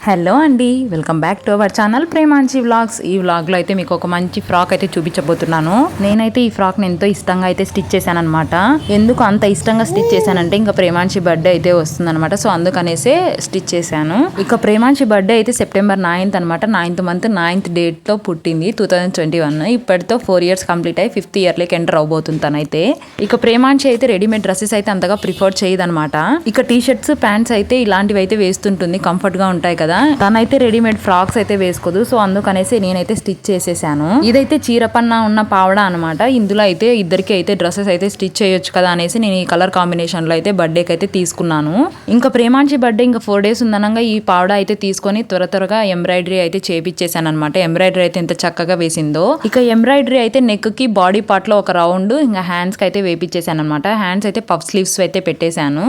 Hello అండి, welcome back to our channel Premanchi vlogs. ఈ వ్లాగ్లో అయితే మీకు ఒక మంచి ఫ్రాక్ అయితే చూపించబోతున్నాను. నేనైతే ఈ ఫ్రాక్ని ఎంతో ఇష్టంగా అయితే స్టిచ్ చేశాను అనమాట. ఎందుకు అంత ఇష్టంగా స్టిచ్ చేశానంటే ఇంకా ప్రేమాంచి బర్త్డే అయితే వస్తుందన్నమాట. సో అందుకనేసే స్టిచ్ చేశాను. ఇక ప్రేమాంచి బర్త్డే అయితే సెప్టెంబర్ 9th అనమాట. 9th మంత్ 9th డేట్లో పుట్టింది 2021. ఇప్పటితో 4 years కంప్లీట్ అయ్యి 5th ఇయర్లోకి ఎంటర్ అవబోతుంది తనైతే. ఇక ప్రేమాంచి అయితే రెడీమేడ్ డ్రెస్సెస్ అయితే అంతగా ప్రిఫర్ చేయదనమాట. ఇక టీ షర్ట్స్ ప్యాంట్స్ అయితే ఇలాంటివి అయితే వేస్తుంటుంది, కంఫర్ట్ గా ఉంటాయి కదా. తనైతే రెడీమేడ్ ఫ్రాక్స్ అయితే వేసుకోదు. సో అందుకనేసి నేనైతే స్టిచ్ చేసేసాను. ఇదైతే చీరపన్నా ఉన్న పావడ అనమాట. ఇందులో అయితే ఇద్దరికి అయితే డ్రెస్సెస్ అయితే స్టిచ్ చేయొచ్చు కదా అనేసి నేను ఈ కలర్ కాంబినేషన్ లో అయితే బర్త్డేకి అయితే తీసుకున్నాను. ఇంకా ప్రేమాంచి బర్త్డే ఇంకా 4 days ఉందనగా ఈ పావడ అయితే తీసుకొని త్వరగా ఎంబ్రాయిడరీ అయితే చేపించేసాను అనమాట. ఎంబ్రాయిడరీ అయితే ఎంత చక్కగా వేసిందో. ఇక ఎంబ్రాయిడరీ అయితే నెక్ కి బాడీ పార్ట్ లో ఒక రౌండ్, ఇంకా హ్యాండ్స్ కి అయితే వేపించేసాను అనమాట. హ్యాండ్స్ అయితే పఫ్ స్లీవ్స్ అయితే పెట్టేశాను.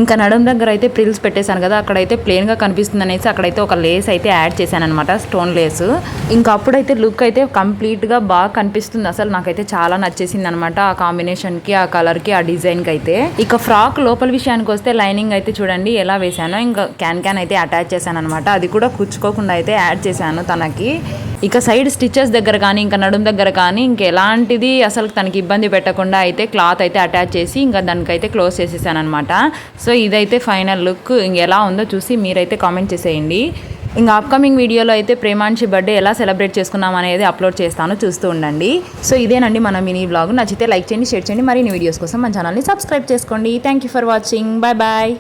ఇంకా నడుం దగ్గర అయితే ప్రిల్స్ పెట్టేశాను కదా, అక్కడైతే ప్లేన్ గా కనిపిస్తుంది అనేసి అక్కడైతే ఒక లేస్ అయితే యాడ్ చేశాను అనమాట, స్టోన్ లేస్. ఇంకా అప్పుడైతే లుక్ అయితే కంప్లీట్ గా బాగా కనిపిస్తుంది. అసలు నాకైతే చాలా నచ్చేసింది అనమాట ఆ కాంబినేషన్ కి, ఆ కలర్ కి, ఆ డిజైన్ కి అయితే. ఇక ఫ్రాక్ లోపల విషయానికి వస్తే లైనింగ్ అయితే చూడండి ఎలా వేసానో. ఇంకా క్యాన్ అయితే అటాచ్ చేశాను అనమాట. అది కూడా కుచ్చుకోకుండా అయితే యాడ్ చేశాను తనకి. ఇక సైడ్ స్టిచెస్ దగ్గర కానీ ఇంకా నడుం దగ్గర కానీ ఇంకెలాంటిది అసలు తనకి ఇబ్బంది పెట్టకుండా అయితే క్లాత్ అయితే అటాచ్ చేసి ఇంకా దానికైతే క్లోజ్ చేసేసాను అనమాట. సో ఇదైతే ఫైనల్ లుక్. ఇంకెలా ఉందో చూసి మీరైతే కామెంట్ చేసేయండి. ఇంకా అప్కమింగ్ వీడియోలో అయితే ప్రేమాంచి బర్త్డే ఎలా సెలబ్రేట్ చేసుకున్నాం అనేది అప్లోడ్ చేస్తాను, చూస్తూ ఉండండి. సో ఇదేనండి మన మినీ వ్లాగ్. నచ్చితే లైక్ చేయండి, షేర్ చేయండి. మరిన్ని వీడియోస్ కోసం మన ఛానల్ని సబ్స్క్రైబ్ చేసుకోండి. Thank you for watching. Bye bye.